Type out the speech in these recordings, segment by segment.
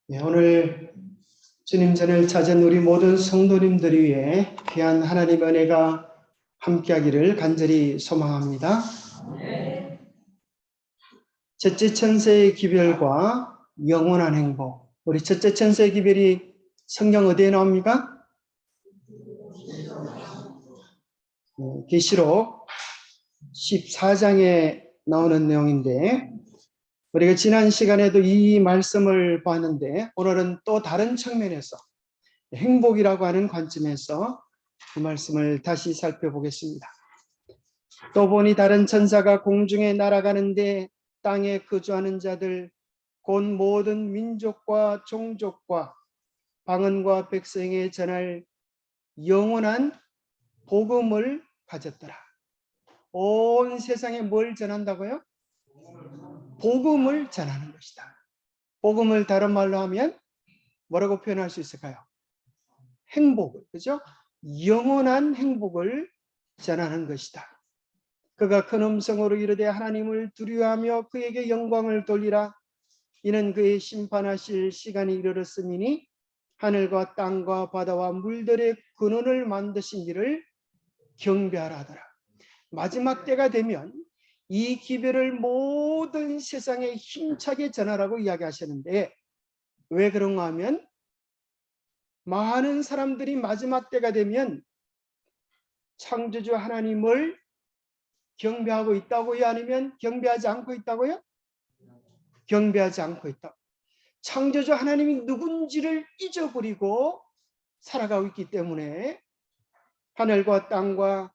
네, 오늘 주님 전을 찾은 우리 모든 성도님들 위해 귀한 하나님의 은혜가 함께하기를 간절히 소망합니다. 첫째 천사의 기별과 영원한 행복. 우리 첫째 천사의 기별이 성경 어디에 나옵니까? 계시록 14장에 나오는 내용인데, 우리가 지난 시간에도 이 말씀을 봤는데 오늘은 또 다른 측면에서 행복이라고 하는 관점에서 그 말씀을 다시 살펴보겠습니다. 또 보니 다른 천사가 공중에 날아가는데 땅에 거주하는 자들 곧 모든 민족과 종족과 방언과 백성에 전할 영원한 복음을 가졌더라. 온 세상에 뭘 전한다고요? 복음을 전하는 것이다. 복음을 다른 말로 하면 뭐라고 표현할 수 있을까요? 행복을, 그죠? 영원한 행복을 전하는 것이다. 그가 큰 음성으로 이르되 하나님을 두려워하며 그에게 영광을 돌리라. 이는 그의 심판하실 시간이 이르렀음이니 하늘과 땅과 바다와 물들의 근원을 만드신 이를 경배하라 하더라. 마지막 때가 되면 이 기별을 모든 세상에 힘차게 전하라고 이야기하셨는데, 왜 그런가 하면 많은 사람들이 마지막 때가 되면 창조주 하나님을 경배하고 있다고요? 아니면 경배하지 않고 있다고요? 경배하지 않고 있다. 창조주 하나님이 누군지를 잊어버리고 살아가고 있기 때문에 하늘과 땅과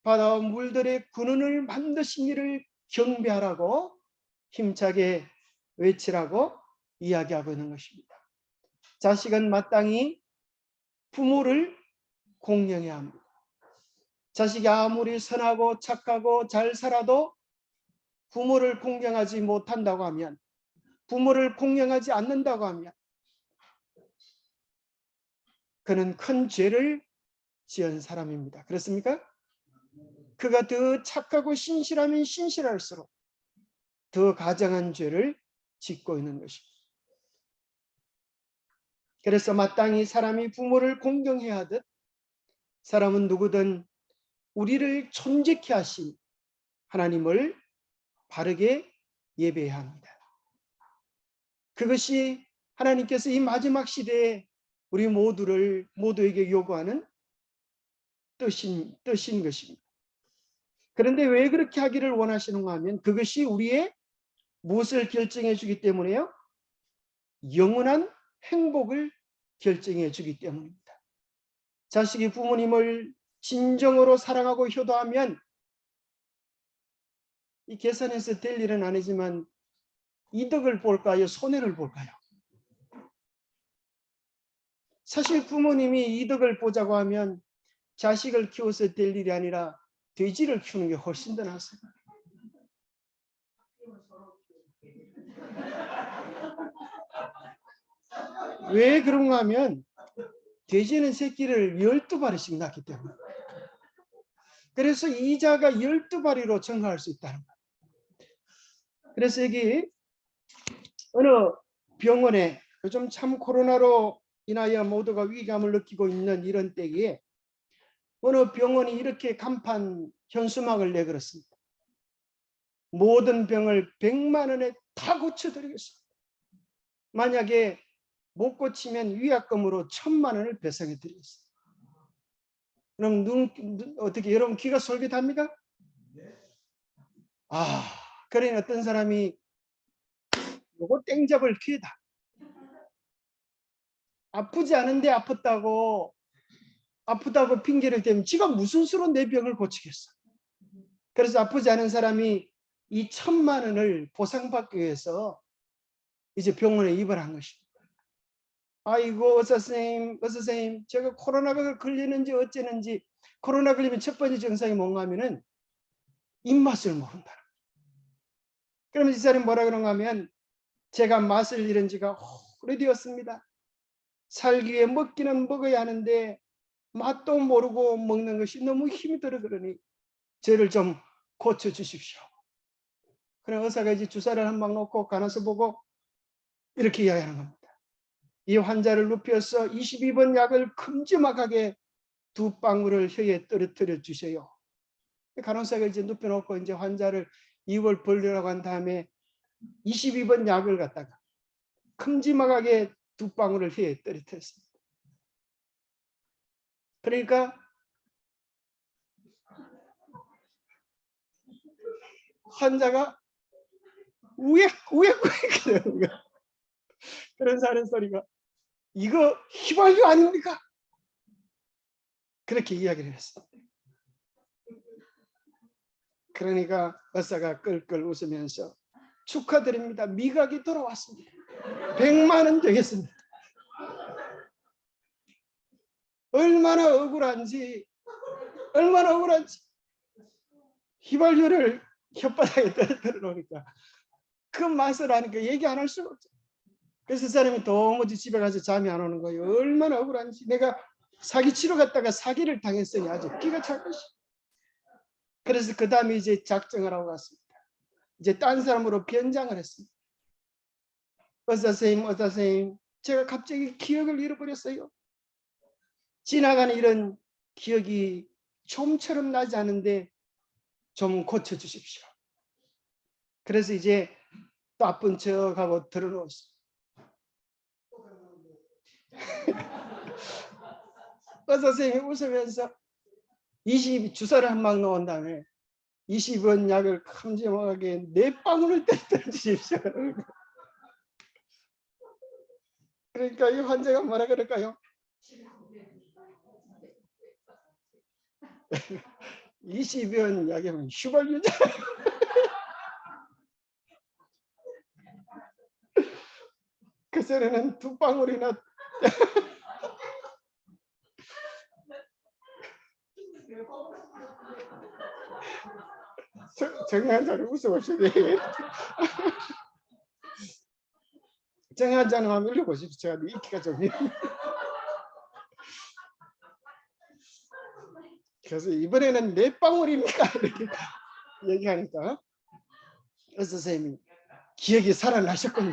바다와 물들의 근원을 만드신 이를 경배하라고 힘차게 외치라고 이야기하고 있는 것입니다. 자식은 마땅히 부모를 공경해야 합니다. 자식이 아무리 선하고 착하고 잘 살아도 부모를 공경하지 못한다고 하면, 부모를 공경하지 않는다고 하면 그는 큰 죄를 지은 사람입니다. 그렇습니까? 그가 더 착하고 신실하면 신실할수록 더 가장한 죄를 짓고 있는 것입니다. 그래서 마땅히 사람이 부모를 공경해야 하듯 사람은 누구든 우리를 존재케 하신 하나님을 바르게 예배해야 합니다. 그것이 하나님께서 이 마지막 시대에 우리 모두에게 요구하는 뜻인 것입니다. 그런데 왜 그렇게 하기를 원하시는가 하면 그것이 우리의 무엇을 결정해 주기 때문에요? 영원한 행복을 결정해 주기 때문입니다. 자식이 부모님을 진정으로 사랑하고 효도하면 이 계산해서 될 일은 아니지만 이득을 볼까요? 손해를 볼까요? 사실 부모님이 이득을 보자고 하면 자식을 키워서 될 일이 아니라 돼지를 키우는 게 훨씬 더 낫습니다. 왜 그런가 하면 돼지는 새끼를 12마리씩 낳기 때문에. 그래서 이자가 12마리로 증가할 수 있다는 거예요. 그래서 여기 어느 병원에 요즘 참 코로나로 인하여 모두가 위기감을 느끼고 있는 이런 때에 어느 병원이 이렇게 간판 현수막을 내걸었습니다. 모든 병을 100만 원에 다 고쳐드리겠습니다. 만약에 못 고치면 위약금으로 1000만 원을 배상해 드리겠습니다. 그럼 어떻게 여러분 귀가 솔깃합니까? 그러니 어떤 사람이 요거 땡잡을 기회다. 아프지 않은데 아프다고 핑계를 대면 지가 무슨 수로 내 병을 고치겠어. 그래서 아프지 않은 사람이 이 1000만 원을 보상받기 위해서 이제 병원에 입원한 것입니다. 아이고 의사 선생님 제가 코로나가 걸리는지 어쩌는지, 코로나 걸리면 첫 번째 증상이 뭔가 하면은 입맛을 모른다. 그러면 이 사람이 뭐라 그런가 하면 제가 맛을 잃은 지가 오래되었습니다. 살기 위해 먹기는 먹어야 하는데 맛도 모르고 먹는 것이 너무 힘이 들어 그러니 저를 좀 고쳐주십시오. 그래 의사가 이제 주사를 한 방 놓고 간호사 보고 이렇게 이야기하는 겁니다. 이 환자를 눕혀서 22번 약을 큼지막하게 2방울을 혀에 떨어뜨려 주세요. 간호사가 이제 눕혀놓고 이제 환자를 입을 벌리라고 한 다음에 22번 약을 갖다가 큼지막하게 2방울을 혀에 떨어뜨렸습니다. 그러니까 환자가 우액우액 되는 거야. 그런 사는 소리가 이거 휘발유 아닙니까? 그렇게 이야기를 했어. 그러니까 의사가 끌끌 웃으면서 축하드립니다. 미각이 돌아왔습니다. 100만 원 되겠습니다. 얼마나 억울한지 휘발유를 혓바닥에 떨어뜨려 놓으니까 그 맛을 아니까 얘기 안 할 수가 없죠. 그래서 사람이 도무지 집에 가서 잠이 안 오는 거예요. 얼마나 억울한지. 내가 사기 치러 갔다가 사기를 당했으니 아주 기가 찰 것이. 그래서 그 다음에 이제 작정을 하고 갔습니다. 이제 딴 사람으로 변장을 했습니다. 의사 선생님, 제가 갑자기 기억을 잃어버렸어요. 지나가는 이런 기억이 좀처럼 나지 않은데 좀 고쳐주십시오. 그래서 이제 나쁜 척하고 들어놓았어요. 의사 선생님이 웃으면서 주사를 한 방 넣은 다음에 20원 약을 큼지막하게 4방울을 떨어뜨려 주십시오. 그러니까 이 환자가 뭐라 그럴까요? 20원 약이면 휘발유잖아요. 그 전에는 2방울이나 정한자는 웃어보시네. 정한자는 한번 읽어보십시오. 제가 읽기가 좀 그래서 이번에는 4방울입니까? 이렇게 얘기하니까 의사 선생님이 기억이 살아나셨군요.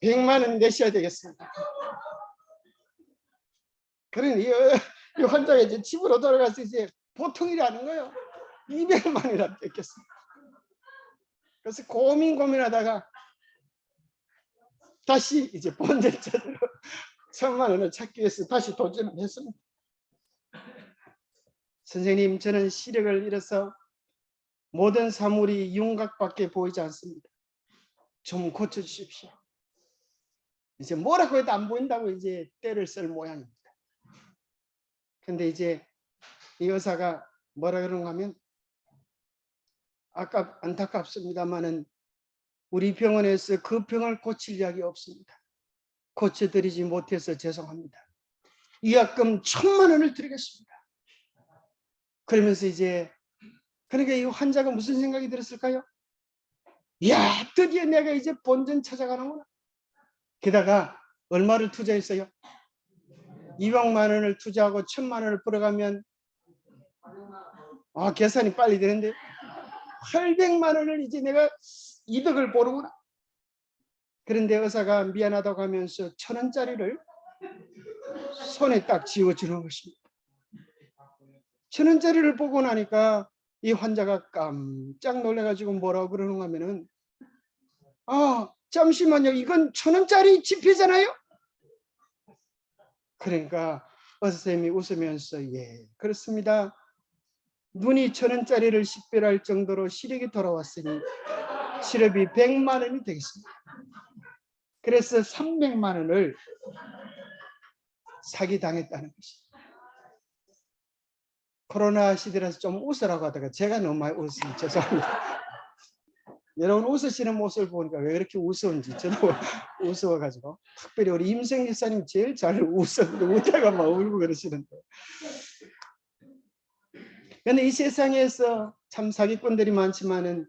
100만 원 내셔야 되겠습니다. 그러니 이 환자가 이제 집으로 돌아가서 이제 보통 일이 아닌 거예요. 200만 원이나 뺏겼습니다. 그래서 고민하다가 다시 이제 본전제대로 1000만 원을 찾기 위해서 다시 도전을 했습니다. 선생님, 저는 시력을 잃어서 모든 사물이 윤곽밖에 보이지 않습니다. 좀 고쳐주십시오. 이제 뭐라고 해도 안 보인다고 이제 때를 쓸 모양입니다. 근데 이제 이 의사가 뭐라 그러는가 하면 아까 안타깝습니다만은 우리 병원에서 그 병을 고칠 약이 없습니다. 고쳐드리지 못해서 죄송합니다. 이 약금 1000만 원을 드리겠습니다. 그러면서 이제 그러니까 이 환자가 무슨 생각이 들었을까요? 이야, 드디어 내가 이제 본전 찾아가는구나. 게다가 얼마를 투자했어요? 200만 원을 투자하고 1000만 원을 벌어가면 계산이 빨리 되는데 800만 원을 이제 내가 이득을 보는구나. 그런데 의사가 미안하다고 하면서 1000원짜리를 손에 딱 쥐어주는 것입니다. 1000원짜리를 보고 나니까 이 환자가 깜짝 놀라가지고 뭐라고 그러는가 하면은 잠시만요. 이건 1000원짜리 지폐잖아요. 그러니까 의사 선생님이 웃으면서 예, 그렇습니다. 눈이 1000원짜리를 식별할 정도로 시력이 돌아왔으니 치료비 100만 원이 되겠습니다. 그래서 300만 원을 사기당했다는 것입니다. 코로나 시대라서 좀 웃으라고 하다가 제가 너무 많이 웃으니 죄송합니다. 여러분 웃으시는 모습을 보니까 왜 그렇게 우스운지 저도 우스워가지고 특별히 우리 임성 기사님 제일 잘 웃다가 막 울고 그러시는데 그런데 이 세상에서 참 사기꾼들이 많지만은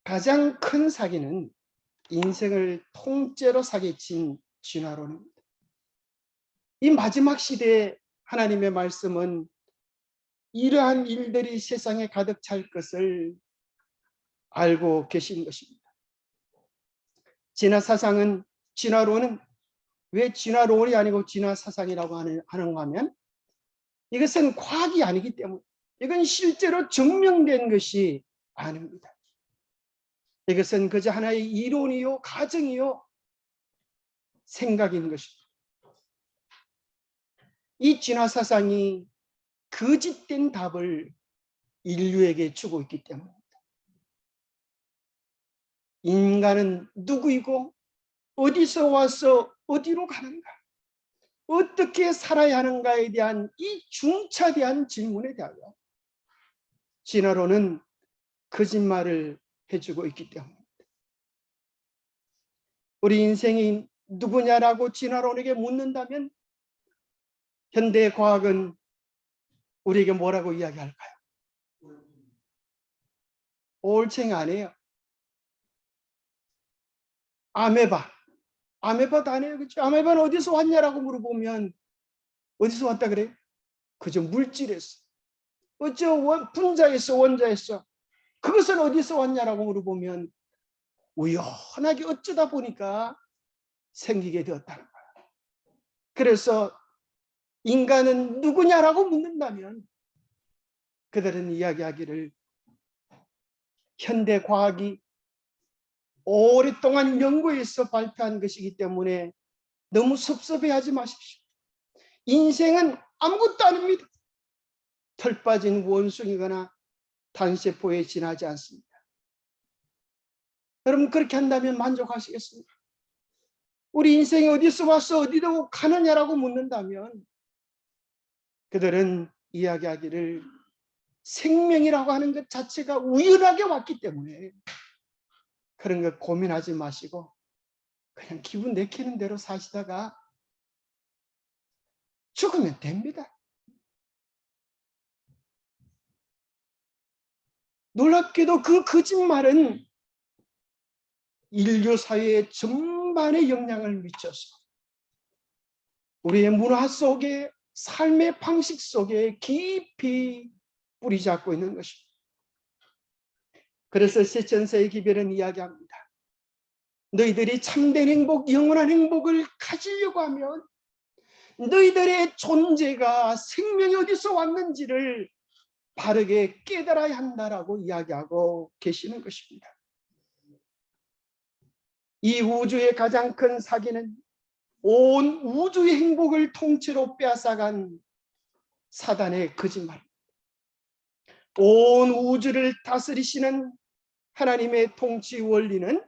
가장 큰 사기는 인생을 통째로 사기친 진화론입니다. 이 마지막 시대에 하나님의 말씀은 이러한 일들이 세상에 가득 찰 것을 알고 계신 것입니다. 진화사상은, 진화론은 왜 진화론이 아니고 진화사상이라고 하는가 하면 이것은 과학이 아니기 때문에, 이건 실제로 증명된 것이 아닙니다. 이것은 그저 하나의 이론이요, 가정이요, 생각인 것입니다. 이 진화사상이 거짓된 답을 인류에게 주고 있기 때문입니다. 인간은 누구이고 어디서 와서 어디로 가는가, 어떻게 살아야 하는가에 대한 이 중차대한 질문에 대하여 진화론은 거짓말을 해주고 있기 때문입니다. 우리 인생이 누구냐라고 진화론에게 묻는다면 현대 과학은 우리에게 뭐라고 이야기할까요? 올챙이 아니에요. 아메바도 아니에요. 그렇죠? 아메바는 어디서 왔냐라고 물어보면 어디서 왔다 그래요? 그저 물질에서. 어쩌 분자에서, 원자에서. 그것은 어디서 왔냐라고 물어보면 우연하게 어쩌다 보니까 생기게 되었다는 거예요. 그래서 인간은 누구냐라고 묻는다면 그들은 이야기하기를 현대 과학이 오랫동안 연구해서 발표한 것이기 때문에 너무 섭섭해하지 마십시오. 인생은 아무것도 아닙니다. 털 빠진 원숭이거나 단세포에 지나지 않습니다. 여러분 그렇게 한다면 만족하시겠습니까? 우리 인생이 어디서 와서 어디로 가느냐라고 묻는다면 그들은 이야기하기를 생명이라고 하는 것 자체가 우연하게 왔기 때문에 그런 거 고민하지 마시고 그냥 기분 내키는 대로 사시다가 죽으면 됩니다. 놀랍게도 그 거짓말은 인류 사회 전반에 영향을 미쳐서 우리의 문화 속에, 삶의 방식 속에 깊이 뿌리 잡고 있는 것입니다. 그래서 세천세의 기별은 이야기합니다. 너희들이 참된 행복, 영원한 행복을 가지려고 하면 너희들의 존재가, 생명이 어디서 왔는지를 바르게 깨달아야 한다라고 이야기하고 계시는 것입니다. 이 우주의 가장 큰 사기는 온 우주의 행복을 통째로 빼앗아간 사단의 거짓말. 온 우주를 다스리시는 하나님의 통치 원리는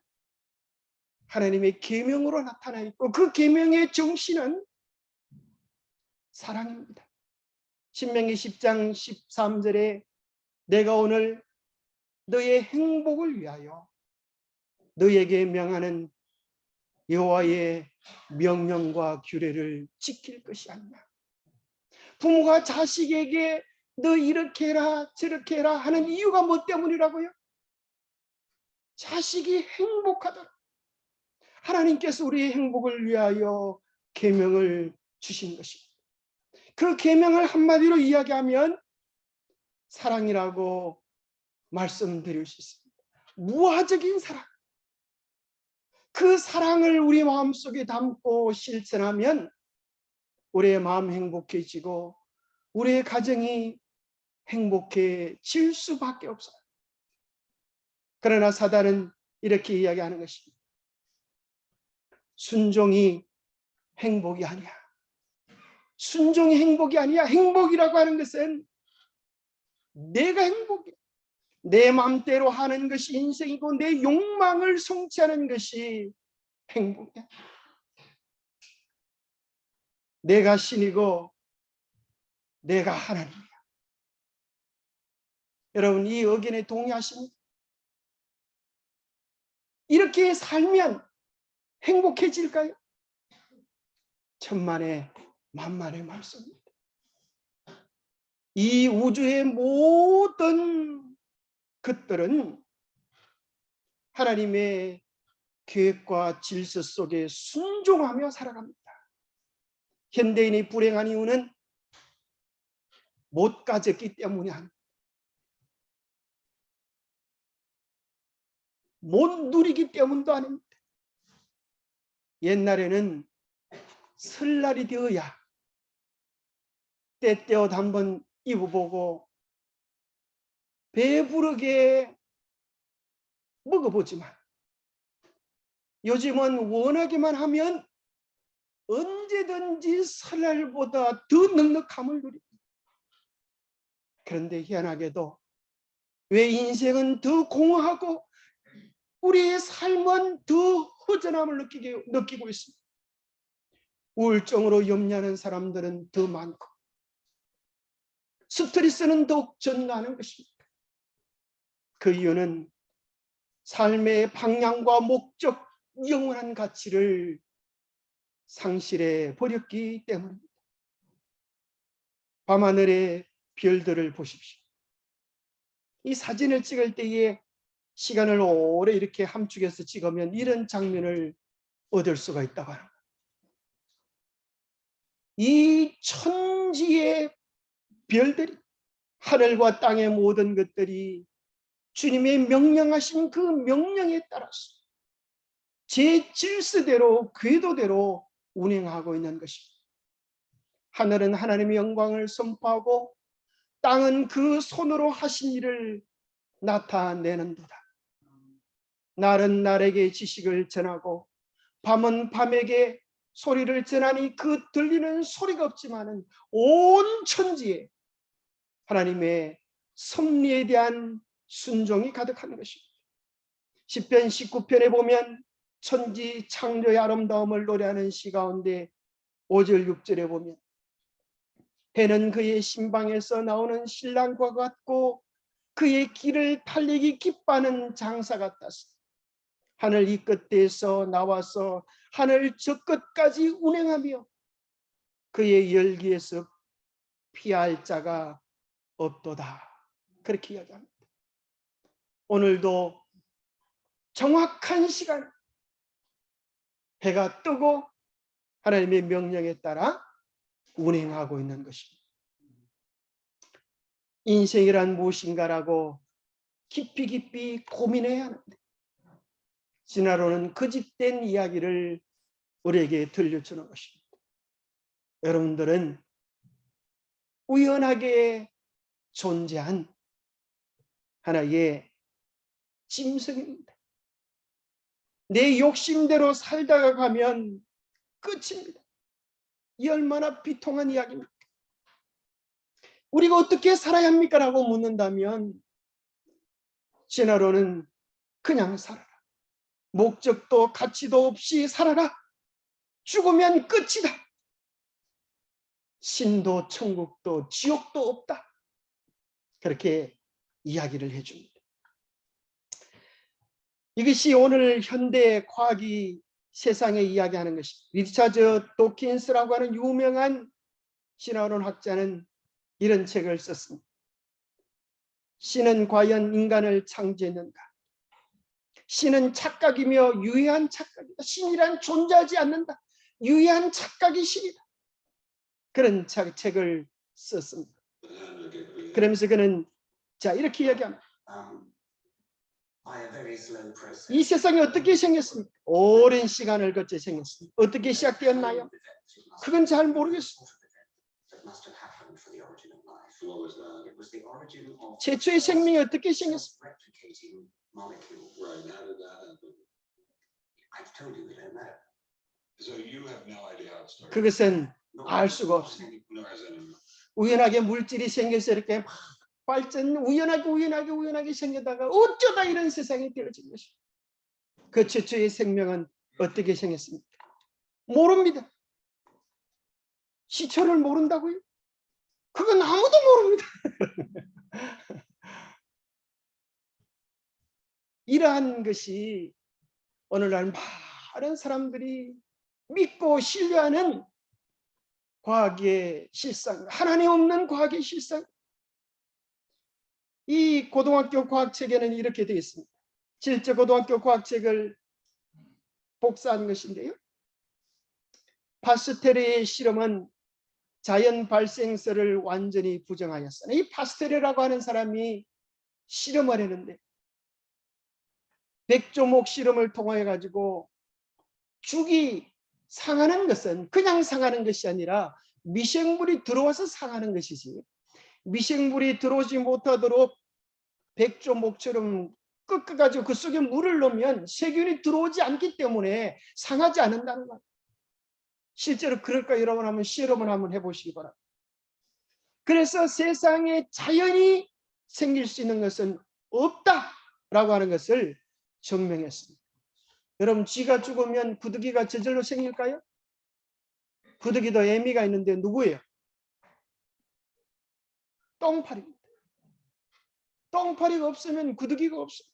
하나님의 계명으로 나타나 있고 그 계명의 정신은 사랑입니다. 신명기 10장 13절에 내가 오늘 너의 행복을 위하여 너에게 명하는 여호와의 명령과 규례를 지킬 것이 아니냐. 부모가 자식에게 너 이렇게 해라 저렇게 해라 하는 이유가 뭐 때문이라고요? 자식이 행복하도록 하나님께서 우리의 행복을 위하여 계명을 주신 것입니다. 그 계명을 한마디로 이야기하면 사랑이라고 말씀드릴 수 있습니다. 무화적인 사랑. 그 사랑을 우리 마음속에 담고 실천하면 우리의 마음 행복해지고 우리의 가정이 행복해질 수밖에 없어요. 그러나 사단은 이렇게 이야기하는 것입니다. 순종이 행복이 아니야. 순종이 행복이 아니야. 행복이라고 하는 것은 내가 행복해. 내 마음대로 하는 것이 인생이고 내 욕망을 성취하는 것이 행복이야. 내가 신이고 내가 하나님이야. 여러분 이 의견에 동의하십니까? 이렇게 살면 행복해질까요? 천만의 만만의 말씀입니다. 이 우주의 모든 것들은 하나님의 계획과 질서 속에 순종하며 살아갑니다. 현대인이 불행한 이유는 못 가졌기 때문이 아닙니다. 못 누리기 때문도 아닙니다. 옛날에는 설날이 되어야 때때옷 한번 입어보고 배부르게 먹어보지만 요즘은 원하기만 하면 언제든지 설날보다 더 넉넉함을 누립니다. 그런데 희한하게도 왜 인생은 더 공허하고 우리의 삶은 더 허전함을 느끼고 있습니다. 우울증으로 염려하는 사람들은 더 많고 스트레스는 더욱 증가하는 것입니다. 그 이유는 삶의 방향과 목적, 영원한 가치를 상실해 버렸기 때문입니다. 밤하늘의 별들을 보십시오. 이 사진을 찍을 때에 시간을 오래 이렇게 함축해서 찍으면 이런 장면을 얻을 수가 있다고 합니다. 이 천지의 별들이, 하늘과 땅의 모든 것들이 주님의 명령하신 그 명령에 따라서 제 질서대로 궤도대로 운행하고 있는 것입니다. 하늘은 하나님의 영광을 선포하고 땅은 그 손으로 하신 일을 나타내는도다. 날은 날에게 지식을 전하고 밤은 밤에게 소리를 전하니 그 들리는 소리가 없지만은 온 천지에 하나님의 섭리에 대한 순종이 가득한 것입니다. 시편 19편에 보면 천지 창조의 아름다움을 노래하는 시 가운데 5절 6절에 보면 해는 그의 신방에서 나오는 신랑과 같고 그의 길을 달리기 기뻐하는 장사 같았어. 하늘 이 끝에서 나와서 하늘 저 끝까지 운행하며 그의 열기에서 피할 자가 없도다. 그렇게 이야기합니다. 오늘도 정확한 시간 해가 뜨고 하나님의 명령에 따라 운행하고 있는 것입니다. 인생이란 무엇인가라고 깊이 고민해야 하는데 진화론은 거짓된 이야기를 우리에게 들려주는 것입니다. 여러분들은 우연하게 존재한 하나의 짐승입니다. 내 욕심대로 살다가 가면 끝입니다. 이 얼마나 비통한 이야기입니까? 우리가 어떻게 살아야 합니까? 라고 묻는다면 진화론은 그냥 살아라. 목적도 가치도 없이 살아라. 죽으면 끝이다. 신도 천국도 지옥도 없다. 그렇게 이야기를 해줍니다. 이것이 오늘 현대 과학이 세상에 이야기하는 것입니다. 리차드 도킨스라고 하는 유명한 진화론 학자는 이런 책을 썼습니다. 신은 과연 인간을 창조했는가? 신은 착각이며 유해한 착각이다. 신이란 존재하지 않는다. 유해한 착각이 신이다. 그런 책을 썼습니다. 그러면서 그는 자 이렇게 이야기합니다. 이 세상이 어떻게 생겼습니까? 오랜 시간을 거쳐 생겼습니다. 어떻게 시작되었나요? 그건 잘 모르겠습니다. 최초의 생명이 어떻게 생겼습니까? 그것은 알 수가 없습니다. 우연하게 물질이 생겨서 이렇게 막 발전 우연하게 생기다가 어쩌다 이런 세상이 되어진 것입니다. 그 최초의 생명은 어떻게 생겼습니까? 모릅니다. 시초를 모른다고요? 그건 아무도 모릅니다. 이러한 것이 오늘날 많은 사람들이 믿고 신뢰하는 과학의 실상, 하나님 없는 과학의 실상. 이 고등학교 과학책에는 이렇게 되어 있습니다. 실제 고등학교 과학책을 복사한 것인데요. 파스텔의 실험은 자연 발생설을 완전히 부정하였으나 이 파스텔이라고 하는 사람이 실험을 했는데 백조목 실험을 통해 가지고 죽이 상하는 것은 그냥 상하는 것이 아니라 미생물이 들어와서 상하는 것이지, 미생물이 들어오지 못하도록 백조목처럼 꺾어가지고 그 속에 물을 넣으면 세균이 들어오지 않기 때문에 상하지 않는다는 거예요. 실제로 그럴까 여러분 한번 실험을 한번 해보시기 바랍니다. 그래서 세상에 자연이 생길 수 있는 것은 없다라고 하는 것을 증명했습니다. 여러분, 쥐가 죽으면 구더기가 저절로 생길까요? 구더기도 애미가 있는데 누구예요? 똥파리입니다. 똥파리가 없으면 구더기가 없어요.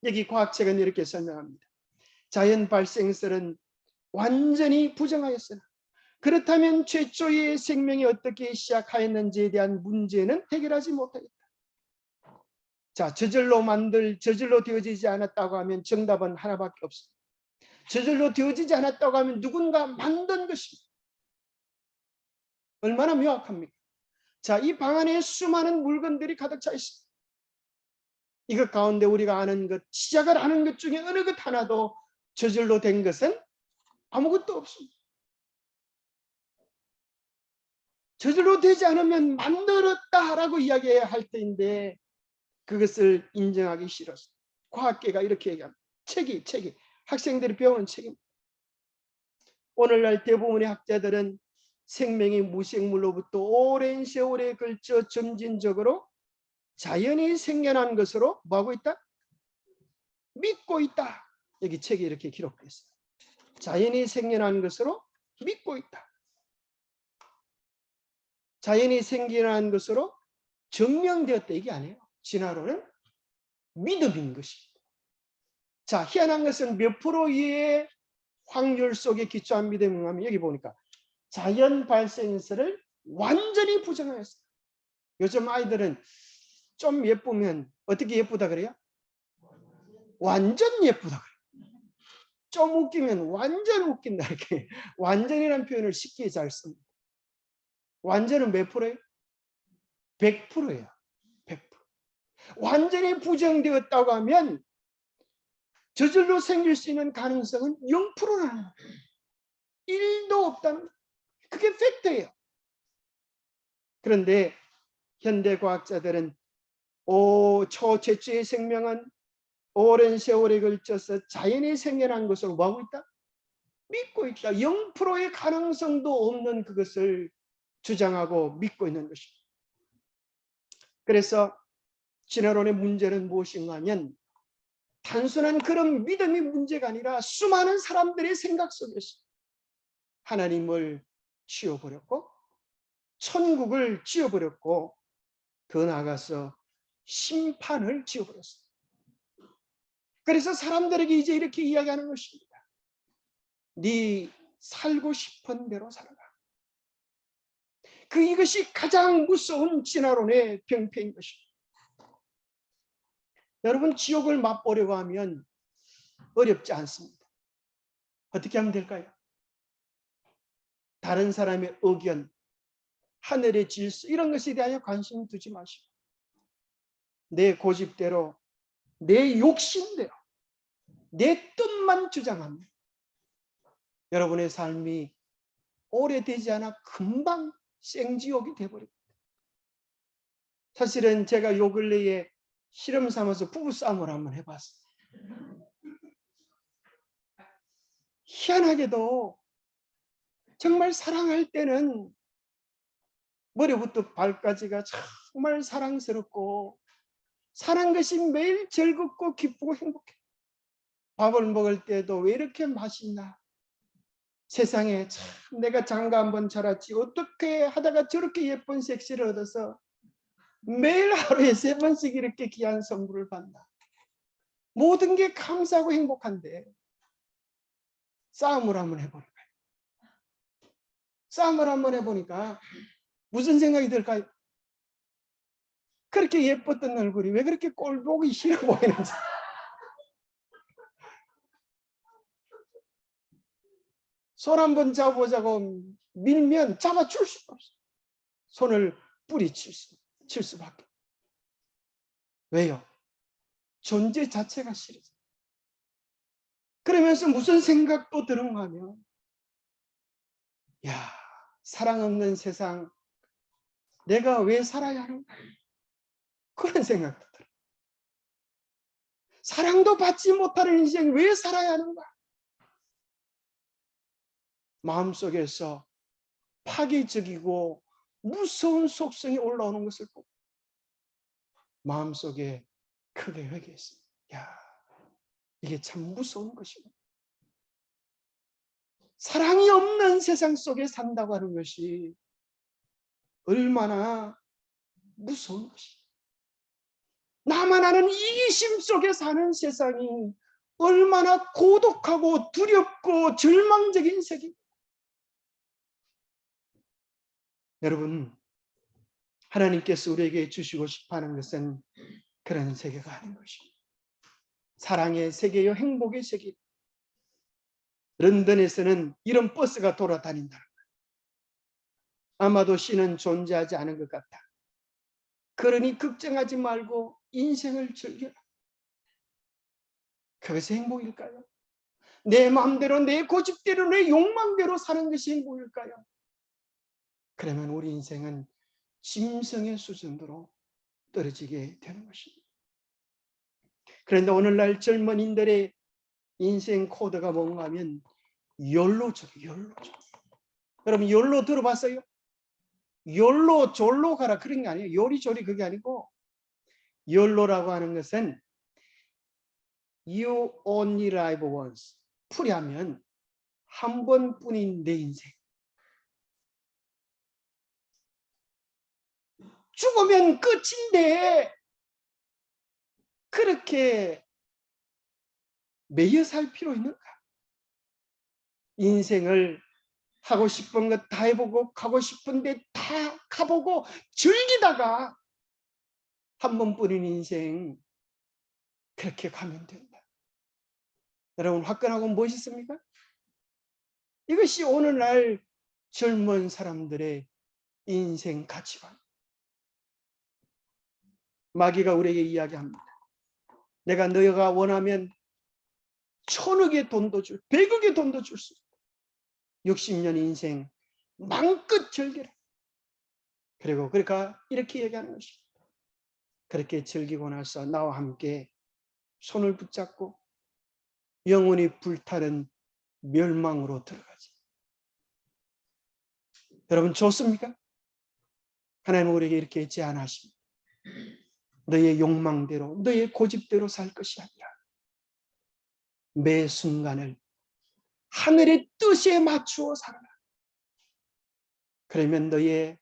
여기 과학책은 이렇게 설명합니다. 자연 발생설은 완전히 부정하였으나 그렇다면 최초의 생명이 어떻게 시작하였는지에 대한 문제는 해결하지 못하겠다. 자, 저절로 되어지지 않았다고 하면 정답은 하나밖에 없습니다. 저절로 되어지지 않았다고 하면 누군가 만든 것입니다. 얼마나 명확합니까? 자, 이 방 안에 수많은 물건들이 가득 차 있습니다. 이것 가운데 우리가 아는 것, 시작을 하는 것 중에 어느 것 하나도 저절로 된 것은 아무것도 없습니다. 저절로 되지 않으면 만들었다라고 이야기해야 할 때인데 그것을 인정하기 싫어서 과학계가 이렇게 얘기합니다. 책이 학생들이 배우는 책입니다. 오늘날 대부분의 학자들은 생명이 무생물로부터 오랜 세월에 걸쳐 점진적으로 자연이 생겨난 것으로 뭐하고 있다? 믿고 있다. 여기 책에 이렇게 기록되어 있어요. 자연이 생겨난 것으로 믿고 있다. 자연이 생겨난 것으로 증명되었다. 이게 아니에요. 진화론은 믿음인 것입니다. 자, 희한한 것은 몇 프로의 확률 속에 기초한 믿음을 하면 여기 보니까 자연 발생설을 완전히 부정하였어요. 요즘 아이들은 좀 예쁘면 어떻게 예쁘다 그래요? 완전 예쁘다 그래요. 좀 웃기면 완전 웃긴다 이렇게. 완전이라는 표현을 쉽게 잘 씁니다. 완전은 몇 프로예요? 100%예요. 100%. 완전히 부정되었다고 하면 저절로 생길 수 있는 가능성은 0%라는 거예요. 1도 없다는 거예요. 그게 팩트예요. 그런데 현대 과학자들은 최초의 생명은 오랜 세월에 걸쳐서 자연이 생겨난 것으로 뭐하고 있다? 믿고 있다. 0%의 가능성도 없는 그것을 주장하고 믿고 있는 것입니다. 그래서 진화론의 문제는 무엇인가 하면 단순한 그런 믿음이 문제가 아니라 수많은 사람들의 생각 속에서 하나님을 지워버렸고 천국을 지워버렸고 더 나아가서 심판을 지워버렸습니다. 그래서 사람들에게 이제 이렇게 이야기하는 것입니다. 네 살고 싶은 대로 살아라. 이것이 가장 무서운 진화론의 병폐인 것입니다. 여러분, 지옥을 맛보려고 하면 어렵지 않습니다. 어떻게 하면 될까요? 다른 사람의 의견, 하늘의 질서 이런 것에 대하여 관심 두지 마시고 내 고집대로, 내 욕심대로, 내 뜻만 주장합니다. 여러분의 삶이 오래되지 않아 금방 생지옥이 되어버립니다. 사실은 제가 요 근래에 실험 삼아서 부부싸움을 한번 해봤어요. 희한하게도 정말 사랑할 때는 머리부터 발까지가 정말 사랑스럽고 사는 것이 매일 즐겁고 기쁘고 행복해. 밥을 먹을 때도 왜 이렇게 맛있나. 세상에 참 내가 장가 한번 자랐지 어떻게 하다가 저렇게 예쁜 섹시를 얻어서 매일 하루에 3번씩 이렇게 귀한 선물을 받나. 모든 게 감사하고 행복한데 싸움을 한번 해보니까 무슨 생각이 들까요? 그렇게 예뻤던 얼굴이 왜 그렇게 꼴보기 싫어 보이는지. 손 한번 잡아보자고 밀면 잡아줄 수가 없어. 손을 칠 수밖에. 왜요? 존재 자체가 싫어져. 그러면서 무슨 생각도 드는가 하면, 야, 사랑 없는 세상 내가 왜 살아야 하는가? 그런 생각도 들어요. 사랑도 받지 못하는 인생 왜 살아야 하는가? 마음속에서 파괴적이고 무서운 속성이 올라오는 것을 보고 마음속에 크게 회개했습니다. 야, 이게 참 무서운 것이고, 사랑이 없는 세상 속에 산다고 하는 것이 얼마나 무서운 것이. 나만 아는 이기심 속에 사는 세상이 얼마나 고독하고 두렵고 절망적인 세계. 여러분, 하나님께서 우리에게 주시고 싶어하는 것은 그런 세계가 아닌 것입니다. 사랑의 세계요, 행복의 세계. 런던에서는 이런 버스가 돌아다닌다는 거예요. 아마도 신은 존재하지 않은 것 같다. 그러니 걱정하지 말고 인생을 즐겨라. 그것이 행복일까요? 내 마음대로, 내 고집대로, 내 욕망대로 사는 것이 행복일까요? 그러면 우리 인생은 짐승의 수준으로 떨어지게 되는 것입니다. 그런데 오늘날 젊은이들의 인생 코드가 뭔가 하면 욜로죠. 여러분 욜로 들어봤어요? 욜로 졸로 가라 그런 게 아니에요. 요리조리 그게 아니고, 욜로라고 하는 것은 You only live once. 풀이하면 한 번뿐인 내 인생. 죽으면 끝인데 그렇게 매여 살 필요 있는가? 인생을 하고 싶은 것 다 해보고 가고 싶은데 다 가보고 즐기다가 한 번뿐인 인생 그렇게 가면 된다. 여러분 화끈하고 멋있습니까? 이것이 오늘날 젊은 사람들의 인생 가치관. 마귀가 우리에게 이야기합니다. 내가 너희가 원하면 1000억의 돈도 100억의 돈도 줄 수 있다. 60년 인생 마음껏 즐겨라. 그리고 그러니까 이렇게 얘기하는 것입니다. 그렇게 즐기고 나서 나와 함께 손을 붙잡고 영원히 불타는 멸망으로 들어가지. 여러분 좋습니까? 하나님은 우리에게 이렇게 제안하십니다. 너의 욕망대로, 너의 고집대로 살 것이 아니라 매 순간을 하늘의 뜻에 맞추어 살아라. 그러면 너의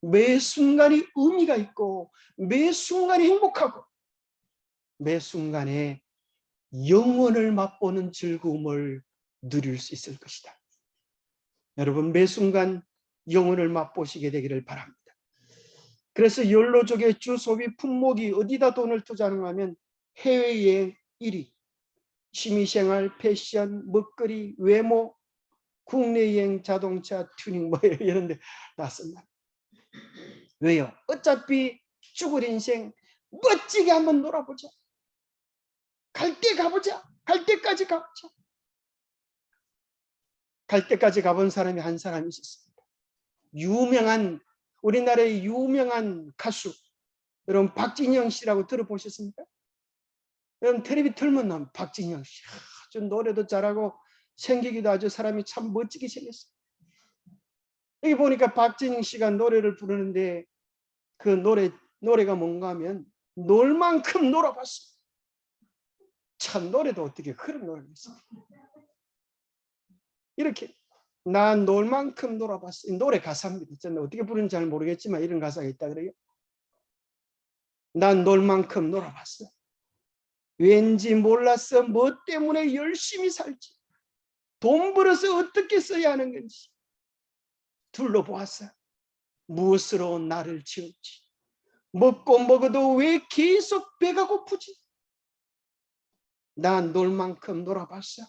매 순간이 의미가 있고 매 순간이 행복하고 매 순간에 영원을 맛보는 즐거움을 누릴 수 있을 것이다. 여러분 매 순간 영혼을 맛보시게 되기를 바랍니다. 그래서 욜로족의 주 소비 품목이 어디다 돈을 투자하는가 하면 해외여행 1위, 취미생활, 패션, 먹거리, 외모, 국내여행, 자동차, 튜닝 뭐 이런 데 다 쓴다. 왜요? 어차피 죽을 인생 멋지게 한번 놀아보자. 갈 때 가보자. 갈 때까지 가보자. 갈 때까지 가본 사람이 한 사람이 있었습니다. 우리나라의 유명한 가수, 여러분 박진영 씨라고 들어보셨습니까? 여러분 텔레비 틀면 나면 박진영 씨 아주 노래도 잘하고 생기기도 아주 사람이 참 멋지게 생겼어요. 여기 보니까 박진영 씨가 노래를 부르는데 그 노래가 뭔가 하면 놀 만큼 놀아봤어. 참 노래도 어떻게 그런 노래를 했어. 이렇게 난 놀 만큼 놀아봤어. 노래 가사입니다. 저는 어떻게 부르는지 잘 모르겠지만 이런 가사가 있다 그래요. 난 놀 만큼 놀아봤어. 왠지 몰랐어. 뭐 때문에 열심히 살지. 돈 벌어서 어떻게 써야 하는 건지 둘러보았어. 무엇으로 나를 채울지. 먹고 먹어도 왜 계속 배가 고프지? 난 놀 만큼 놀아봤어.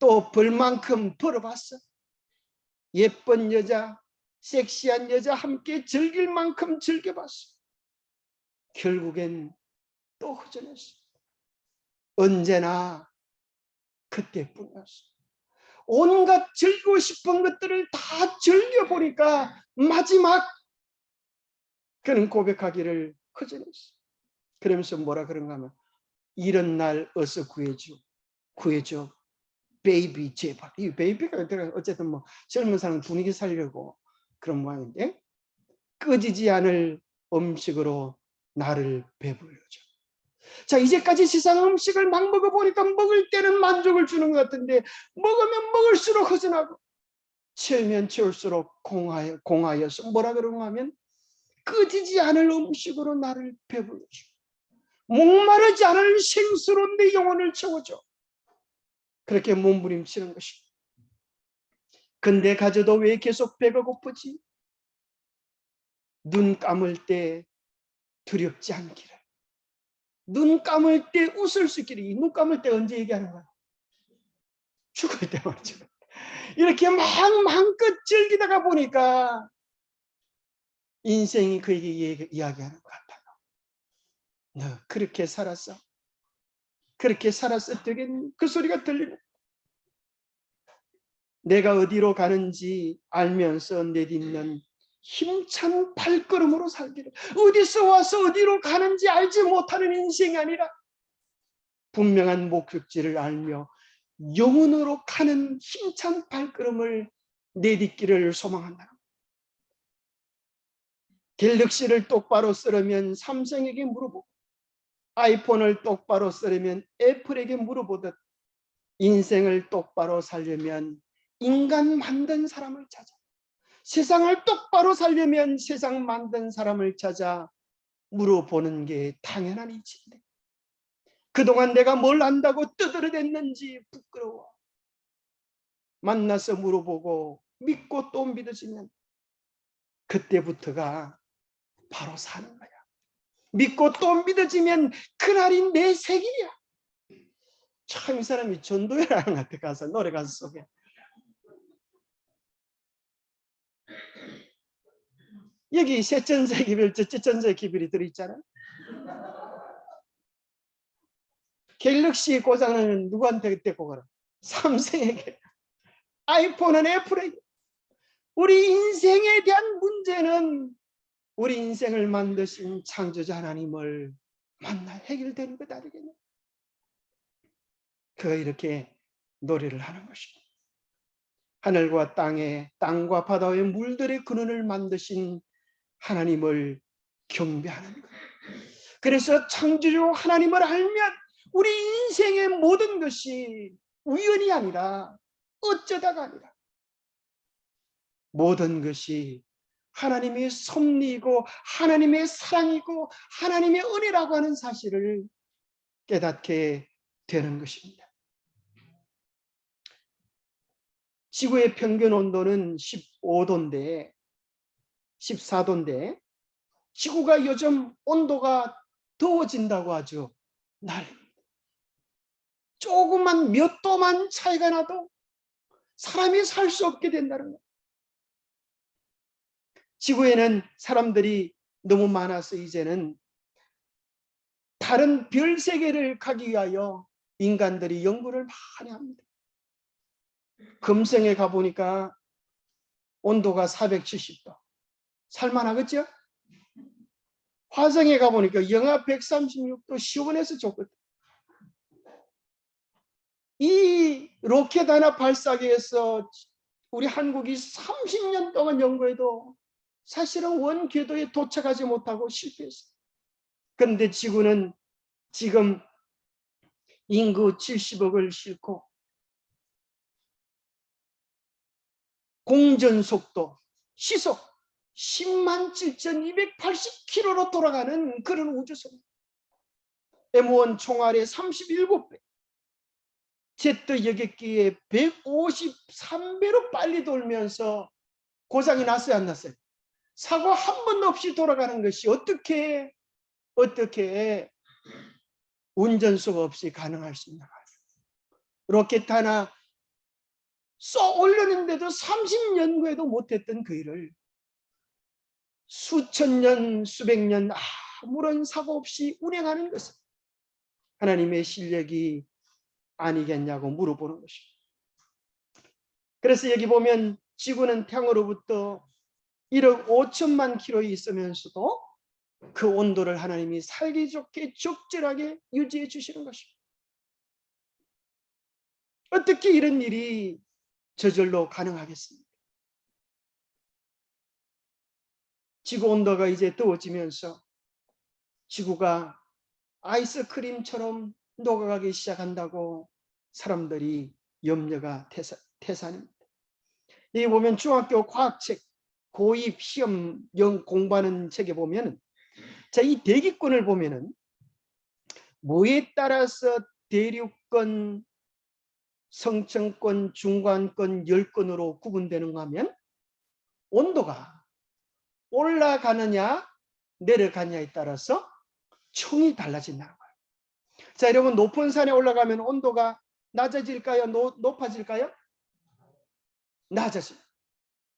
또 벌만큼 벌어봤어. 예쁜 여자, 섹시한 여자 함께 즐길 만큼 즐겨봤어. 결국엔 또 허전했어. 언제나 그때뿐이었어. 온갖 즐기고 싶은 것들을 다 즐겨보니까 마지막 그는 고백하기를 허전했어. 그러면서 뭐라 그런가 하면 이런 날 어서 구해줘. 구해줘. 베이비 제발. 이 베이비가 어쨌든 뭐 젊은 사람 분위기 살려고 그런 모양인데 꺼지지 않을 음식으로 나를 배불려줘. 자, 이제까지 세상 음식을 막 먹어보니까 먹을 때는 만족을 주는 것 같은데 먹으면 먹을수록 허전하고 채우면 채울수록 공하여서 뭐라 그런가 하면 꺼지지 않을 음식으로 나를 배불려줘. 목마르지 않을 생수로 내 영혼을 채워줘. 그렇게 몸부림치는 것입니다. 근데 가져도 왜 계속 배가 고프지? 눈 감을 때 두렵지 않기를. 눈 감을 때 웃을 수 있기를. 이 눈 감을 때 언제 얘기하는 거야? 죽을 때 말이죠. 이렇게 마음껏 즐기다가 보니까 인생이 그에게 이야기하는 것 같아요. 너 그렇게 살았어? 그렇게 살았어? 되겠니? 그 소리가 들리는. 내가 어디로 가는지 알면서 내딛는 힘찬 발걸음으로 살기를. 어디서 와서 어디로 가는지 알지 못하는 인생이 아니라 분명한 목적지를 알며 영혼으로 가는 힘찬 발걸음을 내딛기를 소망한다. 갤럭시를 똑바로 쓰려면 삼성에게 물어보고 아이폰을 똑바로 쓰려면 애플에게 물어보듯 인생을 똑바로 살려면 인간 만든 사람을 찾아, 세상을 똑바로 살려면 세상 만든 사람을 찾아 물어보는 게 당연한 이치인데 그동안 내가 뭘 안다고 뜨드러댔는지 부끄러워. 만나서 물어보고 믿고 또 믿어지면 그때부터가 바로 사는 거야. 믿고 또 믿어지면 그날이 내 생일이야. 참 이 사람이 전도회라는 것 같아. 가서 노래 가수 속에 여기 셋전세 기별, 첫째전세 기별이 들어있잖아. 갤럭시 고장은 누구한테 데리고 가라? 삼성에게. 아이폰은 애플에게. 우리 인생에 대한 문제는 우리 인생을 만드신 창조자 하나님을 만나 해결되는 것 아니겠냐. 그가 이렇게 노래를 하는 것입니다. 하늘과 땅에, 땅과 바다의 물들의 근원을 만드신 하나님을 경배하는 것. 그래서 창조주 하나님을 알면 우리 인생의 모든 것이 우연이 아니라 어쩌다가 아니라 모든 것이 하나님의 섭리이고 하나님의 사랑이고 하나님의 은혜라고 하는 사실을 깨닫게 되는 것입니다. 지구의 평균 온도는 15도인데 14도인데 지구가 요즘 온도가 더워진다고 하죠. 날 조금만 몇 도만 차이가 나도 사람이 살 수 없게 된다는 거예요. 지구에는 사람들이 너무 많아서 이제는 다른 별 세계를 가기 위하여 인간들이 연구를 많이 합니다. 금성에 가보니까 온도가 470도. 살만하겠죠? 화성에 가보니까 영하 136도 시원해서 좋거든. 이 로켓 하나 발사하기 위해서 우리 한국이 30년 동안 연구해도 사실은 원 궤도에 도착하지 못하고 실패했어요. 그런데 지구는 지금 인구 70억을 싣고 공전속도 시속 107,280km로 돌아가는 그런 우주선 M1 총알의 37배 제트 여객기에 153배로 빨리 돌면서 고장이 났어요, 안 났어요? 사고 한 번 없이 돌아가는 것이 어떻게 운전수가 없이 가능할 수 있나? 로켓 하나 쏘 올렸는데도 30년구에도 못했던 그 일을 수천 년, 수백 년 아무런 사고 없이 운행하는 것은 하나님의 실력이 아니겠냐고 물어보는 것입니다. 그래서 여기 보면 지구는 태양으로부터 1억 5천만 킬로에 있으면서도 그 온도를 하나님이 살기 좋게 적절하게 유지해 주시는 것입니다. 어떻게 이런 일이 저절로 가능하겠습니까? 지구 온도가 이제 더워지면서 지구가 아이스크림처럼 녹아가기 시작한다고 사람들이 염려가 태산입니다. 여기 보면 중학교 과학책 고2 시험 공부하는 책에 보면 자, 이 대기권을 보면은 뭐에 따라서 대륙권, 성층권, 중간권, 열권으로 구분되는가 하면 온도가 올라가느냐 내려가느냐에 따라서 층이 달라진다는 거예요. 자, 여러분 높은 산에 올라가면 온도가 낮아질까요? 높아질까요? 낮아집니다.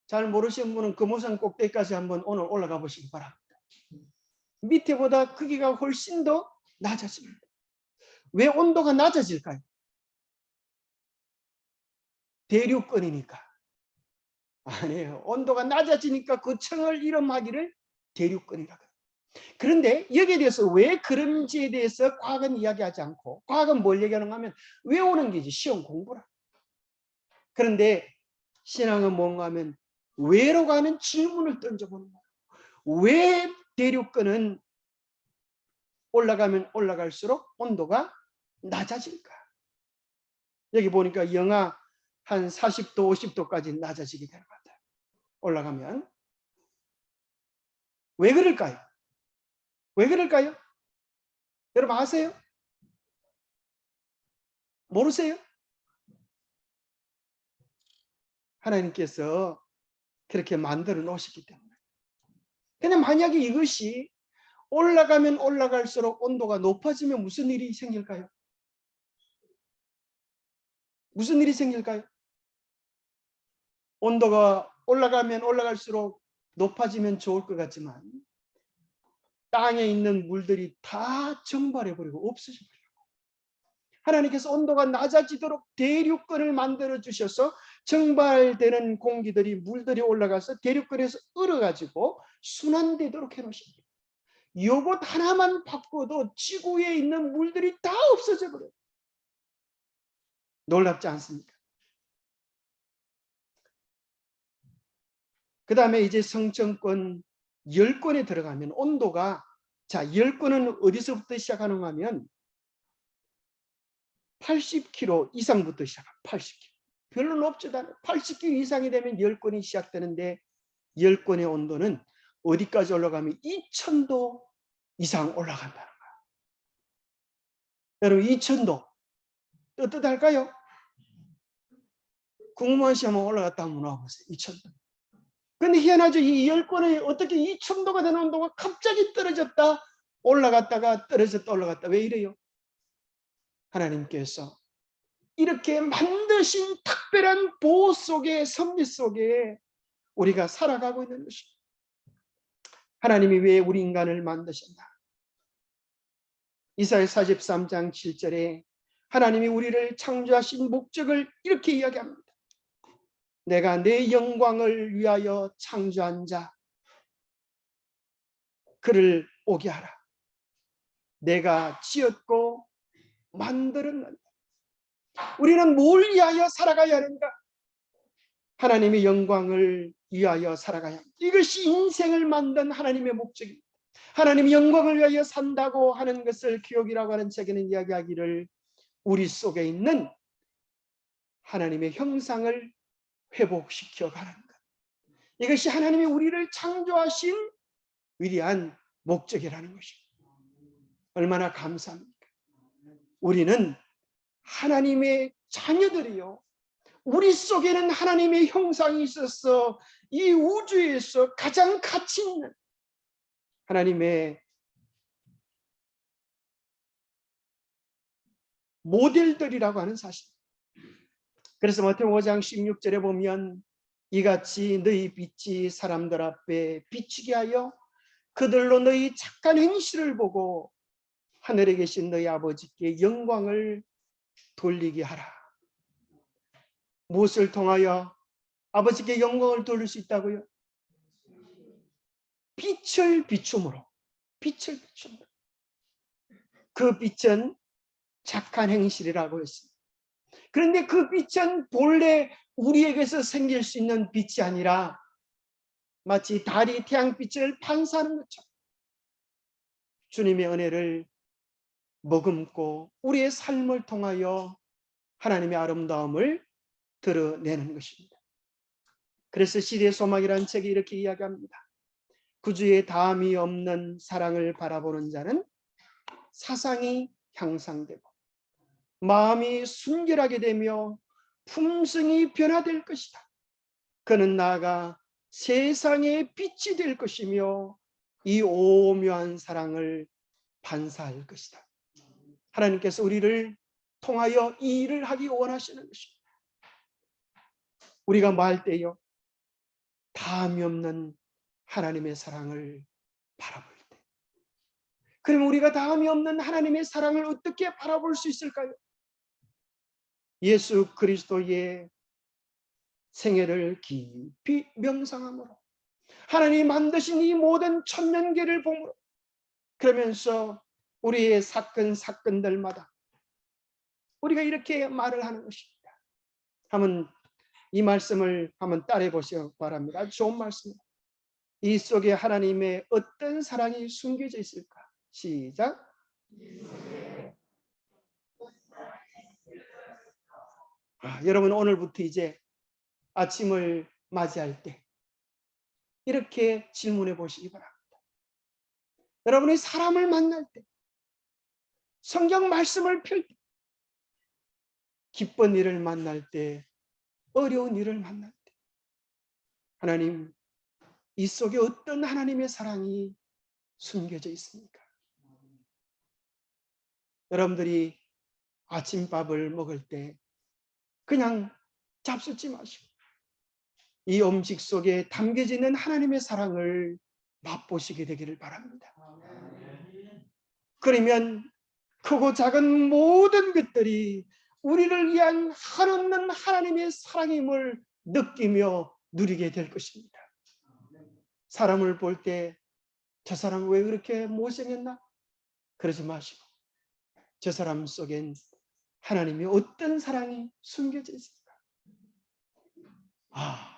잘 모르시는 분은 금호산 꼭대기까지 한번 오늘 올라가 보시기 바랍니다. 밑에보다 크기가 훨씬 더 낮아집니다. 왜 온도가 낮아질까요? 대륙권이니까. 아니에요. 온도가 낮아지니까 그 층을 이름하기를 대륙권이라고 해요. 그런데 여기에 대해서 왜 그런지에 대해서 과학은 이야기하지 않고 과학은 뭘 얘기하는가 하면 외우는 게지 시험 공부라. 그런데 신앙은 뭔가 하면 왜로 가는 질문을 던져보는 거예요. 왜 대륙권은 올라가면 올라갈수록 온도가 낮아질까? 여기 보니까 영하 한 40도, 50도까지 낮아지게 되는 것 같아요. 올라가면. 왜 그럴까요? 왜 그럴까요? 여러분 아세요? 모르세요? 하나님께서 그렇게 만들어 놓으셨기 때문에. 근데 만약에 이것이 올라가면 올라갈수록 온도가 높아지면 무슨 일이 생길까요? 무슨 일이 생길까요? 온도가 올라가면 올라갈수록 높아지면 좋을 것 같지만 땅에 있는 물들이 다 증발해버리고 없어져버려요. 하나님께서 온도가 낮아지도록 대륙권을 만들어 주셔서 증발되는 공기들이 물들이 올라가서 대륙권에서 얼어가지고 순환되도록 해놓으십니다. 이것 하나만 바꿔도 지구에 있는 물들이 다 없어져 버려요. 놀랍지 않습니까? 그 다음에 이제 성층권 10권에 들어가면 온도가 자 10권은 어디서부터 시작하는가 하면 80km 이상부터 시작합니다. 80km. 별로 높지도 않아요. 80km 이상이 되면 10권이 시작되는데 10권의 온도는 어디까지 올라가면 2000도 이상 올라간다는 거예요. 여러분 2000도 뜨뜻할까요? 궁금한 시험에 올라갔다 한번 와보세요. 2000도. 근데 희한하죠. 이 10권에 어떻게 2000도가 되는 온도가 갑자기 떨어졌다 올라갔다가 떨어졌다 올라갔다 왜 이래요? 하나님께서 이렇게 만드신 특별한 보호 속에 섭리 속에 우리가 살아가고 있는 것입니다. 하나님이 왜 우리 인간을 만드셨나? 이사야 43장 7절에 하나님이 우리를 창조하신 목적을 이렇게 이야기합니다. 내가 내 영광을 위하여 창조한 자 그를 오게 하라. 내가 지었고 만들었는다. 우리는 뭘 위하여 살아가야 하는가? 하나님의 영광을 위하여 살아가야 합니다. 이것이 인생을 만든 하나님의 목적입니다. 하나님의 영광을 위하여 산다고 하는 것을 기록이라고 하는 책에는 이야기하기를 우리 속에 있는 하나님의 형상을 회복시켜 가는 것. 이것이 하나님이 우리를 창조하신 위대한 목적이라는 것입니다. 얼마나 감사합니까? 우리는 하나님의 자녀들이요. 우리 속에는 하나님의 형상이 있어서 이 우주에서 가장 가치 있는 하나님의 모델들이라고 하는 사실. 그래서 마태복음 5장 16절에 보면 이같이 너희 빛이 사람들 앞에 비치게 하여 그들로 너희 착한 행실을 보고 하늘에 계신 너희 아버지께 영광을 돌리게 하라. 무엇을 통하여 아버지께 영광을 돌릴 수 있다고요? 빛을 비춤으로. 빛을 비춤으로. 그 빛은 착한 행실이라고 했습니다. 그런데 그 빛은 본래 우리에게서 생길 수 있는 빛이 아니라 마치 달이 태양빛을 반사하는 것처럼 주님의 은혜를 머금고 우리의 삶을 통하여 하나님의 아름다움을 드러내는 것입니다. 그래서 시대의 소망이라는 책이 이렇게 이야기합니다. 구주의 다함이 없는 사랑을 바라보는 자는 사상이 향상되고 마음이 순결하게 되며 품성이 변화될 것이다. 그는 나아가 세상의 빛이 될 것이며 이 오묘한 사랑을 반사할 것이다. 하나님께서 우리를 통하여 이 일을 하기 원하시는 것입니다. 우리가 말 때요, 다함이 없는 하나님의 사랑을 바라볼 때, 그럼 우리가 다함이 없는 하나님의 사랑을 어떻게 바라볼 수 있을까요? 예수 그리스도의 생애를 깊이 명상함으로, 하나님이 만드신 이 모든 천년계를 보므로, 그러면서 우리의 사건들마다 우리가 이렇게 말을 하는 것입니다. 한번 이 말씀을 한번 따라해 보시기 바랍니다. 아주 좋은 말씀입니다. 이 속에 하나님의 어떤 사랑이 숨겨져 있을까? 시작. 여러분 오늘부터 이제 아침을 맞이할 때 이렇게 질문해 보시기 바랍니다. 여러분이 사람을 만날 때, 성경 말씀을 펼 때, 기쁜 일을 만날 때, 어려운 일을 만날 때, 하나님, 이 속에 어떤 하나님의 사랑이 숨겨져 있습니까? 여러분들이 아침밥을 먹을 때 그냥 잡수지 마시고 이 음식 속에 담겨져 있는 하나님의 사랑을 맛보시게 되기를 바랍니다. 그러면 크고 작은 모든 것들이 우리를 위한 한없는 하나님의 사랑임을 느끼며 누리게 될 것입니다. 사람을 볼 때 저 사람 왜 그렇게 못생겼나? 그러지 마시고 저 사람 속엔 하나님의 어떤 사랑이 숨겨져 있을까?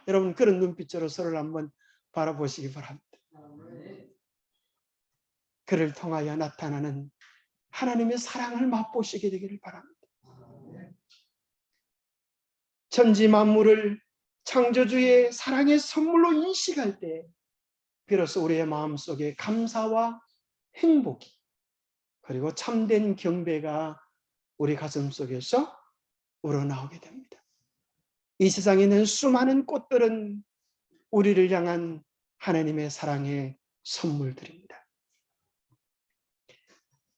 여러분 그런 눈빛으로 서로를 한번 바라보시기 바랍니다. 그를 통하여 나타나는 하나님의 사랑을 맛보시게 되기를 바랍니다. 천지 만물을 창조주의 사랑의 선물로 인식할 때 비로소 우리의 마음속에 감사와 행복이 그리고 참된 경배가 우리 가슴 속에서 우러나오게 됩니다. 이 세상에 있는 수많은 꽃들은 우리를 향한 하나님의 사랑의 선물들입니다.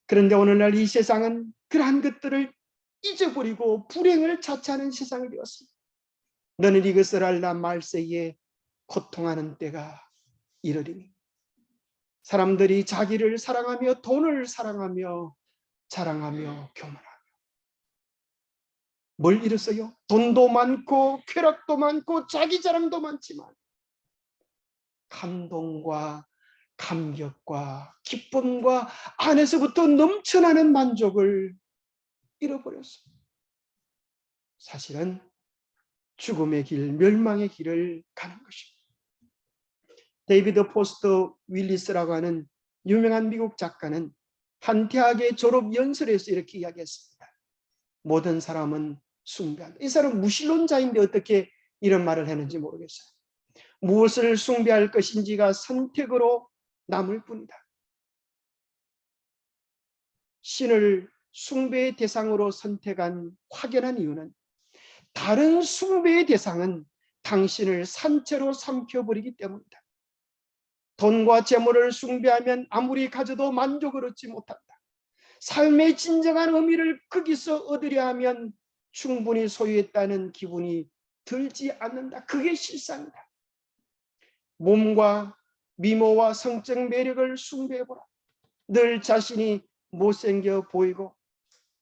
그런데 오늘날 이 세상은 그러한 것들을 잊어버리고 불행을 자처하는 세상이 되었습니다. 너는 이것을 알라 말세에 고통하는 때가 이르리니 사람들이 자기를 사랑하며 돈을 사랑하며 자랑하며 교만하며 뭘 잃었어요? 돈도 많고 쾌락도 많고 자기 자랑도 많지만 감동과 감격과 기쁨과 안에서부터 넘쳐나는 만족을 잃어버렸습니다. 사실은 죽음의 길, 멸망의 길을 가는 것입니다. 데이비드 포스터 윌리스라고 하는 유명한 미국 작가는 한 대학의 졸업 연설에서 이렇게 이야기했습니다. 모든 사람은 숭배한다. 이 사람은 무신론자인데 어떻게 이런 말을 했는지 모르겠어요. 무엇을 숭배할 것인지가 선택으로 남을 뿐이다. 신을 숭배의 대상으로 선택한 확연한 이유는 다른 숭배의 대상은 당신을 산채로 삼켜버리기 때문이다. 돈과 재물을 숭배하면 아무리 가져도 만족을 얻지 못한다. 삶의 진정한 의미를 거기서 얻으려 하면 충분히 소유했다는 기분이 들지 않는다. 그게 실상이다. 몸과 미모와 성적 매력을 숭배해보라. 늘 자신이 못생겨 보이고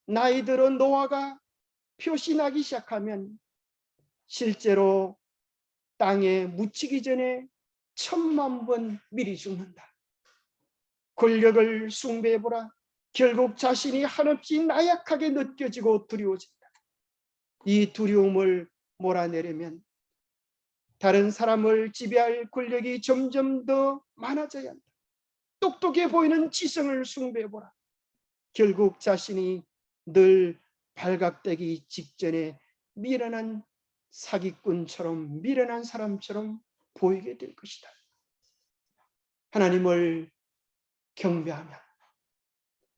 나이 들어 노화가 표시나기 시작하면 실제로 땅에 묻히기 전에 1000만 번 미리 죽는다. 권력을 숭배해보라. 결국 자신이 한없이 나약하게 느껴지고 두려워진다. 이 두려움을 몰아내려면 다른 사람을 지배할 권력이 점점 더 많아져야 한다. 똑똑해 보이는 지성을 숭배해보라. 결국 자신이 늘 발각되기 직전에 미련한 사기꾼처럼 미련한 사람처럼 보이게 될 것이다. 하나님을 경배하면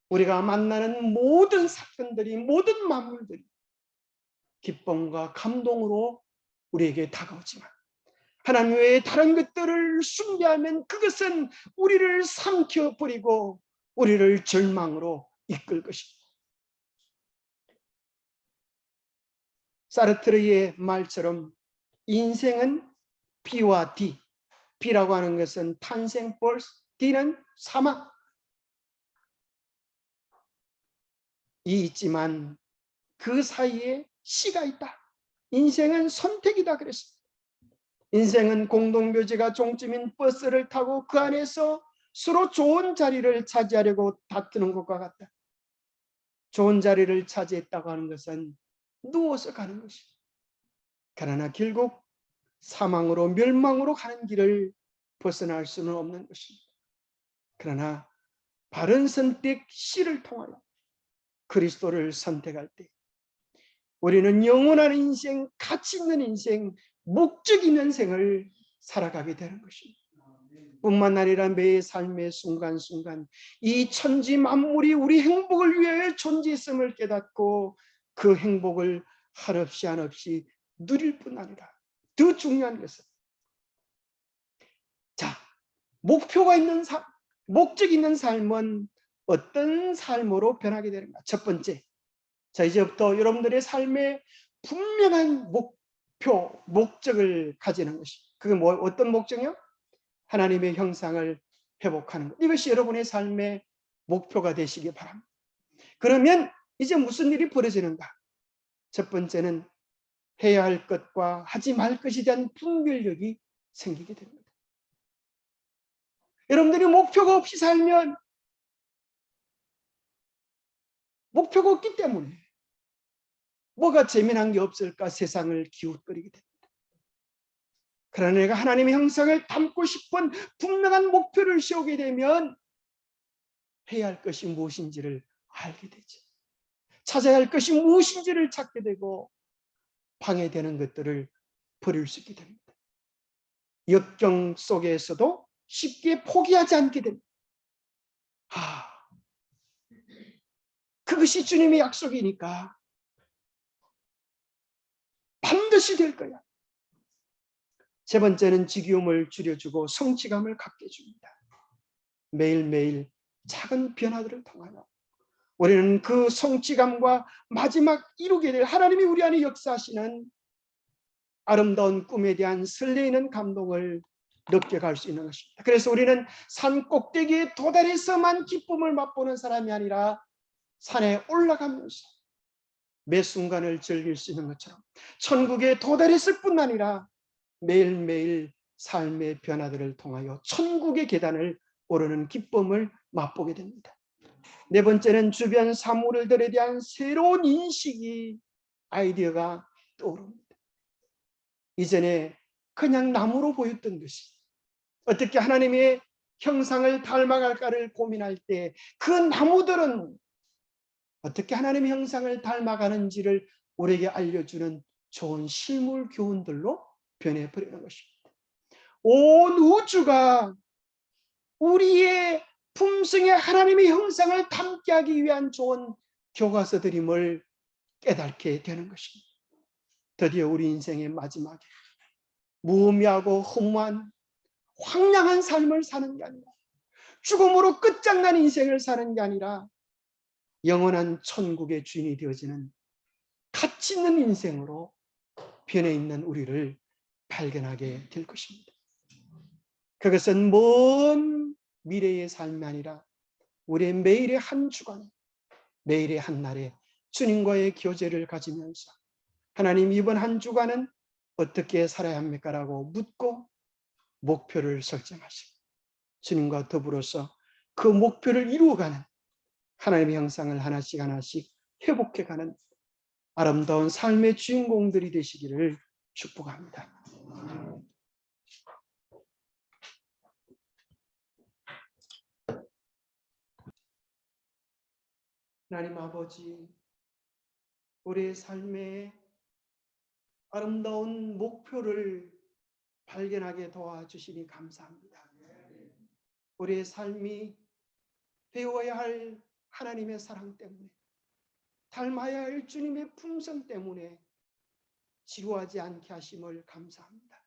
우리가 만나는 모든 사건들이 모든 만물들이 기쁨과 감동으로 우리에게 다가오지만 하나님 외에 다른 것들을 숭배하면 그것은 우리를 삼켜버리고 우리를 절망으로 이끌 것입니다. 사르트르의 말처럼 인생은 B와 D. B라고 하는 것은 탄생, birth, D는 사망. 이 있지만 그 사이에 C가 있다. 인생은 선택이다 그랬습니다. 인생은 공동묘지가 종점인 버스를 타고 그 안에서 서로 좋은 자리를 차지하려고 다투는 것과 같다. 좋은 자리를 차지했다고 하는 것은 누워서 가는 것입니다. 그러나 결국 사망으로 멸망으로 가는 길을 벗어날 수는 없는 것입니다. 그러나 바른 선택 C를 통하여 그리스도를 선택할 때 우리는 영원한 인생, 가치 있는 인생, 목적 있는 생을 살아가게 되는 것입니다. 뿐만 아니라 매 삶의 순간순간 이 천지 만물이 우리 행복을 위해 존재했음을 깨닫고 그 행복을 한없이 한없이 누릴 뿐 아니라 더 중요한 것은 목표가 있는 삶, 목적 있는 삶은 어떤 삶으로 변하게 되는가? 첫 번째, 이제부터 여러분들의 삶에 분명한 목표, 목적을 가지는 것입니다. 그게 어떤 목적이요? 하나님의 형상을 회복하는 것. 이것이 여러분의 삶의 목표가 되시기 바랍니다. 그러면 이제 무슨 일이 벌어지는가? 첫 번째는 해야 할 것과 하지 말 것에 대한 분별력이 생기게 됩니다. 여러분들이 목표가 없이 살면 목표가 없기 때문에 뭐가 재미난 게 없을까 세상을 기웃거리게 됩니다. 그러나 내가 하나님의 형상을 담고 싶은 분명한 목표를 세우게 되면 해야 할 것이 무엇인지를 알게 되죠. 찾아야 할 것이 무엇인지를 찾게 되고 방해되는 것들을 버릴 수 있게 됩니다. 역경 속에서도 쉽게 포기하지 않게 됩니다. 그것이 주님의 약속이니까 반드시 될 거야. 세 번째는 지기움을 줄여주고 성취감을 갖게 해줍니다. 매일매일 작은 변화들을 통하여 우리는 그 성취감과 마지막 이루게 될 하나님이 우리 안에 역사하시는 아름다운 꿈에 대한 설레이는 감동을 느껴갈 수 있는 것입니다. 그래서 우리는 산 꼭대기에 도달해서만 기쁨을 맛보는 사람이 아니라 산에 올라가면서 매 순간을 즐길 수 있는 것처럼 천국에 도달했을 뿐 아니라 매일매일 삶의 변화들을 통하여 천국의 계단을 오르는 기쁨을 맛보게 됩니다. 네 번째는 주변 사물들에 대한 새로운 인식이 아이디어가 떠오릅니다. 이전에 그냥 나무로 보였던 것이 어떻게 하나님의 형상을 닮아갈까를 고민할 때 그 나무들은 어떻게 하나님의 형상을 닮아가는지를 우리에게 알려주는 좋은 실물 교훈들로 변해버리는 것입니다. 온 우주가 우리의 품성의 하나님의 형상을 담게 하기 위한 좋은 교과서들임을 깨닫게 되는 것입니다. 드디어 우리 인생의 마지막에 무의미하고 허무한 황량한 삶을 사는 게 아니라 죽음으로 끝장난 인생을 사는 게 아니라 영원한 천국의 주인이 되어지는 가치 있는 인생으로 변해 있는 우리를 발견하게 될 것입니다. 그것은 먼 미래의 삶이 아니라 우리의 매일의 한 주간, 매일의 한 날에 주님과의 교제를 가지면서 하나님, 이번 한 주간은 어떻게 살아야 합니까? 라고 묻고 목표를 설정하시고 주님과 더불어서 그 목표를 이루어가는 하나님의 형상을 하나씩 하나씩 회복해가는 아름다운 삶의 주인공들이 되시기를 축복합니다. 하나님 아버지, 우리의 삶의 아름다운 목표를 발견하게 도와주시니 감사합니다. 우리의 삶이 배워야 할 하나님의 사랑 때문에, 닮아야 할 주님의 품성 때문에 지루하지 않게 하심을 감사합니다.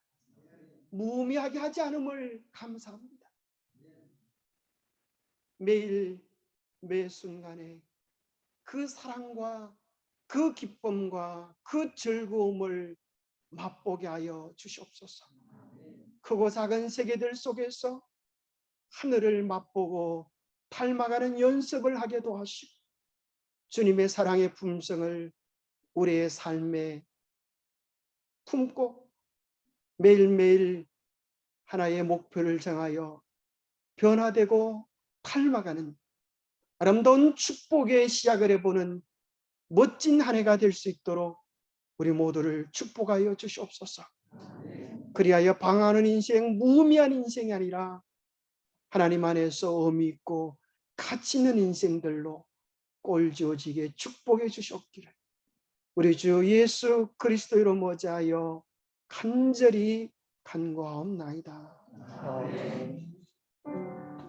무의미하게 하지 않음을 감사합니다. 매일 매 순간에 그 사랑과 그 기쁨과 그 즐거움을 맛보게 하여 주시옵소서. 크고 작은 세계들 속에서 하늘을 맛보고 닮아가는 연습을 하게도 하시고 주님의 사랑의 품성을 우리의 삶에 품고 매일매일 하나의 목표를 정하여 변화되고 닮아가는 아름다운 축복의 시작을 해보는 멋진 한 해가 될 수 있도록 우리 모두를 축복하여 주시옵소서. 그리하여 방황하는 인생, 무의미한 인생이 아니라 하나님 안에서 의미 있고 가치 있는 인생들로 꼴지어지게 축복해 주시옵기를 우리 주 예수 그리스도 이름으로 모자하여 간절히 간구하옵나이다.